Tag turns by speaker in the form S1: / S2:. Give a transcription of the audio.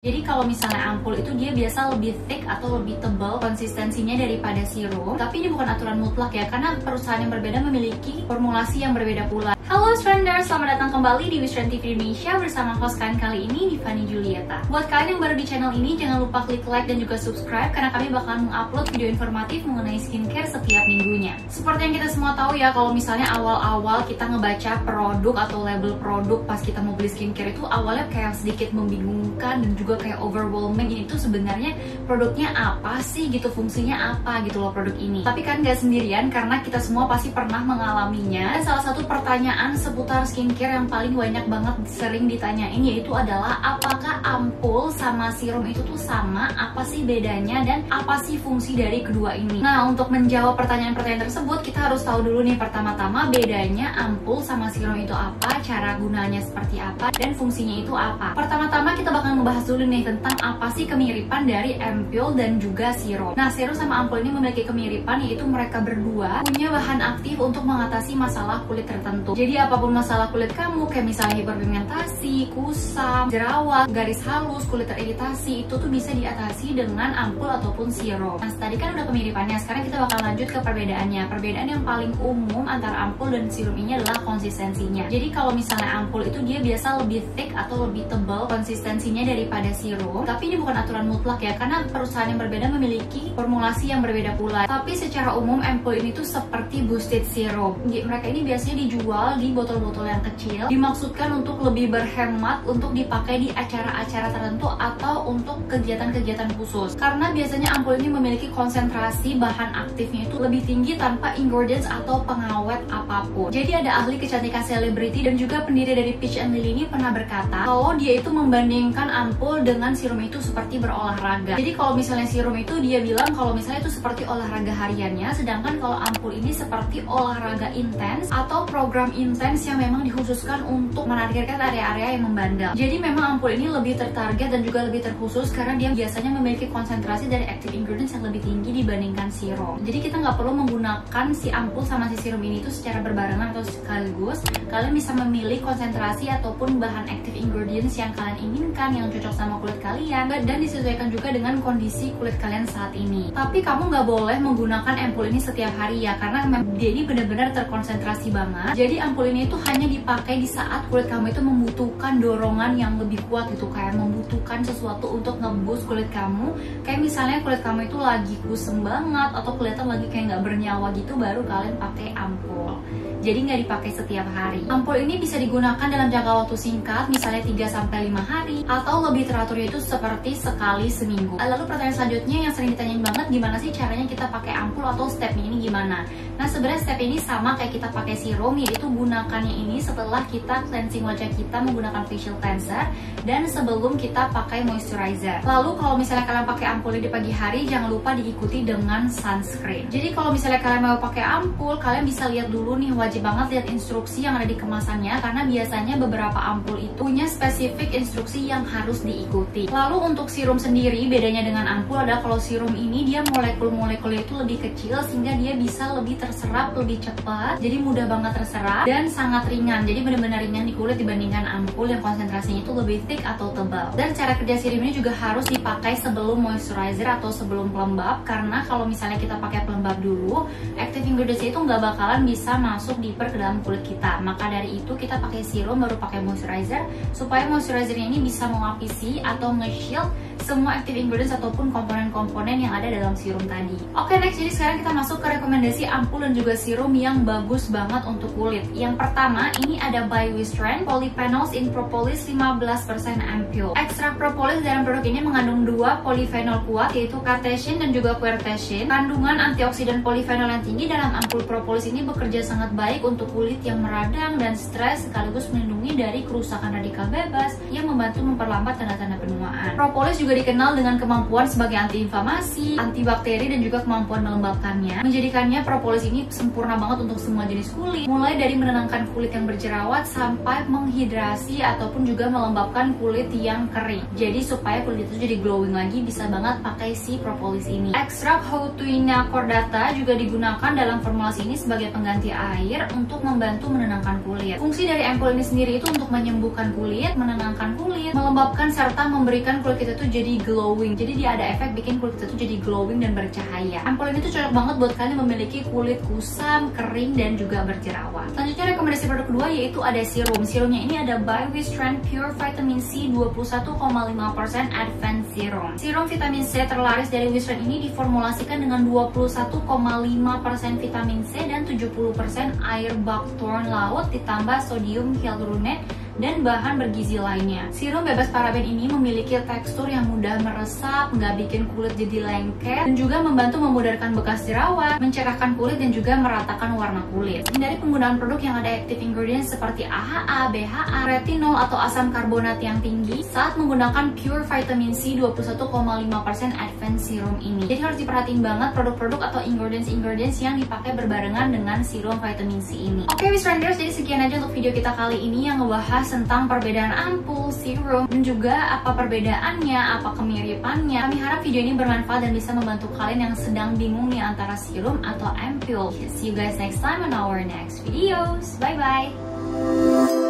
S1: Jadi kalau misalnya ampul itu dia biasa lebih thick atau lebih tebal konsistensinya daripada sirup. Tapi ini bukan aturan mutlak ya, karena perusahaan yang berbeda memiliki formulasi yang berbeda pula. Halo Stranders, selamat datang kembali di Wistrand TV Indonesia bersama host kalian kali ini, Divani Julieta. Buat kalian yang baru di channel ini, jangan lupa klik like dan juga subscribe karena kami bakalan mengupload video informatif mengenai skincare setiap minggunya. Seperti yang kita semua tahu ya, kalau misalnya awal-awal kita ngebaca produk atau label produk pas kita mau beli skincare itu awalnya kayak sedikit membingungkan dan juga kayak overwhelming. Ini tuh sebenarnya produknya apa sih gitu, fungsinya apa gitu loh produk ini. Tapi kan gak sendirian karena kita semua pasti pernah mengalaminya. Dan salah satu pertanyaan seputar skincare yang paling banyak banget sering ditanyain yaitu adalah apakah ampul sama serum itu tuh sama, apa sih bedanya dan apa sih fungsi dari kedua ini. Nah, untuk menjawab pertanyaan-pertanyaan tersebut kita harus tahu dulu nih pertama-tama bedanya ampul sama serum itu apa, cara gunanya seperti apa, dan fungsinya itu apa. Pertama-tama kita bakal ngebahas dulu nih tentang apa sih kemiripan dari ampul dan juga sirup. Nah, serum sama ampul ini memiliki kemiripan yaitu mereka berdua punya bahan aktif untuk mengatasi masalah kulit tertentu. Jadi apapun masalah kulit kamu, kayak misalnya hiperpigmentasi, kusam, jerawat, garis halus, kulit teriritasi, itu tuh bisa diatasi dengan ampul ataupun sirup. Nah, tadi kan udah kemiripannya, sekarang kita bakal lanjut ke perbedaannya. Perbedaan yang paling umum antara ampul dan sirup ini adalah konsistensinya. Jadi kalau misalnya ampul itu dia biasa lebih thick atau lebih tebal konsistensinya daripada sirup. Tapi ini bukan aturan mutlak ya, karena perusahaan yang berbeda memiliki formulasi yang berbeda pula. Tapi secara umum ampul ini tuh seperti boosted serum. Mereka ini biasanya dijual di botol-botol yang kecil, dimaksudkan untuk lebih berhemat untuk dipakai di acara-acara tertentu atau untuk kegiatan-kegiatan khusus. Karena biasanya ampul ini memiliki konsentrasi bahan aktifnya itu lebih tinggi tanpa ingredients atau pengawet apapun. Jadi ada ahli kecantikan selebriti dan juga pendiri dari Peach and Lily ini pernah berkata kalau dia itu membandingkan ampul dengan serum itu seperti berolahraga. Jadi kalau misalnya serum itu dia bilang kalau misalnya itu seperti olahraga hariannya, sedangkan kalau ampul ini seperti olahraga intens atau program intens yang memang dikhususkan untuk menargetkan area-area yang membandel. Jadi memang ampul ini lebih tertarget dan juga lebih terkhusus karena dia biasanya memiliki konsentrasi dari active ingredients yang lebih tinggi dibandingkan serum. Jadi kita nggak perlu menggunakan si ampul sama si serum ini itu secara berbarengan atau sekaligus. Kalian bisa memilih konsentrasi ataupun bahan active ingredients yang kalian inginkan yang cocok sama kulit kalian dan disesuaikan juga dengan kondisi kulit kalian saat ini. Tapi kamu nggak boleh menggunakan ampul ini setiap hari ya, karena dia ini benar-benar terkonsentrasi banget. Jadi ampul ini itu hanya dipakai di saat kulit kamu itu membutuhkan dorongan yang lebih kuat gitu, kayak membutuhkan sesuatu untuk nge-boost kulit kamu. Kayak misalnya kulit kamu itu lagi kusem banget atau kelihatan lagi kayak nggak bernyawa gitu, baru kalian pakai ampul. Jadi nggak dipakai setiap hari. Ampul ini bisa digunakan dalam jangka waktu singkat, misalnya 3-5 hari, atau lebih teratur yaitu seperti sekali seminggu. Lalu pertanyaan selanjutnya yang sering ditanyain banget, gimana sih caranya kita pakai ampul atau stepnya ini gimana? Nah, sebenarnya step ini sama kayak kita pakai serum, yaitu gunakannya ini setelah kita cleansing wajah kita menggunakan facial cleanser dan sebelum kita pakai moisturizer. Lalu kalau misalnya kalian pakai ampul di pagi hari, jangan lupa diikuti dengan sunscreen. Jadi kalau misalnya kalian mau pakai ampul, kalian bisa lihat dulu nih, wajib banget lihat instruksi yang ada di kemasannya karena biasanya beberapa ampul itu punya spesifik instruksi yang harus diikuti. Lalu untuk serum sendiri, bedanya dengan ampul adalah kalau serum ini dia molekul-molekulnya itu lebih kecil sehingga dia bisa lebih terserap lebih cepat, jadi mudah banget terserap dan sangat ringan. Jadi benar-benar ringan di kulit dibandingkan ampul yang konsentrasinya itu lebih thick atau tebal. Dan cara kerja serum ini juga harus dipakai sebelum moisturizer atau sebelum pelembab, karena kalau misalnya kita pakai pelembab dulu, active ingredients itu nggak bakalan bisa masuk deeper ke dalam kulit kita. Maka dari itu kita pakai serum baru pakai moisturizer supaya moisturizernya ini bisa melapisi atau nge-shield semua active ingredients ataupun komponen-komponen yang ada dalam serum tadi. Oke, next, jadi sekarang kita masuk ke rekomendasi ampul dan juga serum yang bagus banget untuk kulit. Yang pertama, ini ada by Wistrand Polyphenols in Propolis 15% ampule. Ekstrak propolis dalam produk ini mengandung 2 polyphenol kuat yaitu catechin dan juga quercetin. Kandungan antioksidan polyphenol yang tinggi dalam ampul propolis ini bekerja sangat baik untuk kulit yang meradang dan stres sekaligus melindungi dari kerusakan radikal bebas yang membantu memperlambat tanda-tanda penuaan. Propolis juga dikenal dengan kemampuan sebagai antiinflamasi, antibakteri dan juga kemampuan melembabkannya. Menjadikannya propolis ini sempurna banget untuk semua jenis kulit, mulai dari menenangkan kulit yang berjerawat sampai menghidrasi ataupun juga melembabkan kulit yang kering. Jadi supaya kulit itu jadi glowing lagi, bisa banget pakai si propolis ini. Ekstrak Houtuina cordata juga digunakan dalam formulasi ini sebagai pengganti air untuk membantu menenangkan kulit. Fungsi dari ampul ini sendiri itu untuk menyembuhkan kulit, menenangkan kulit, melembabkan serta memberikan kulit kulit kita tuh jadi glowing. Jadi dia ada efek bikin kulit kita tuh jadi glowing dan bercahaya. Ampul ini tuh cocok banget buat kalian yang memiliki kulit kusam, kering, dan juga berjerawat. Selanjutnya rekomendasi produk kedua yaitu ada serum. Serumnya ini ada By Wishtrend Pure Vitamin C 21,5% Advanced Serum. Serum vitamin C terlaris dari Wishtrend ini diformulasikan dengan 21,5% vitamin C dan 70% air buckthorn laut ditambah sodium hyaluronate dan bahan bergizi lainnya. Serum bebas paraben ini memiliki tekstur yang mudah meresap, nggak bikin kulit jadi lengket, dan juga membantu memudarkan bekas jerawat, mencerahkan kulit, dan juga meratakan warna kulit. Hindari penggunaan produk yang ada active ingredients seperti AHA, BHA, retinol, atau asam karbonat yang tinggi saat menggunakan Pure Vitamin C 21,5% Advanced Serum ini. Jadi harus diperhatiin banget produk-produk atau ingredients yang dipakai berbarengan dengan serum vitamin C ini. Oke, Wishtrenders, jadi sekian aja untuk video kita kali ini yang ngebahas tentang perbedaan ampul, serum, dan juga apa perbedaannya, apa kemiripannya. Kami harap video ini bermanfaat dan bisa membantu kalian yang sedang bingung nih antara serum atau ampul. See you guys next time on our next videos. Bye bye.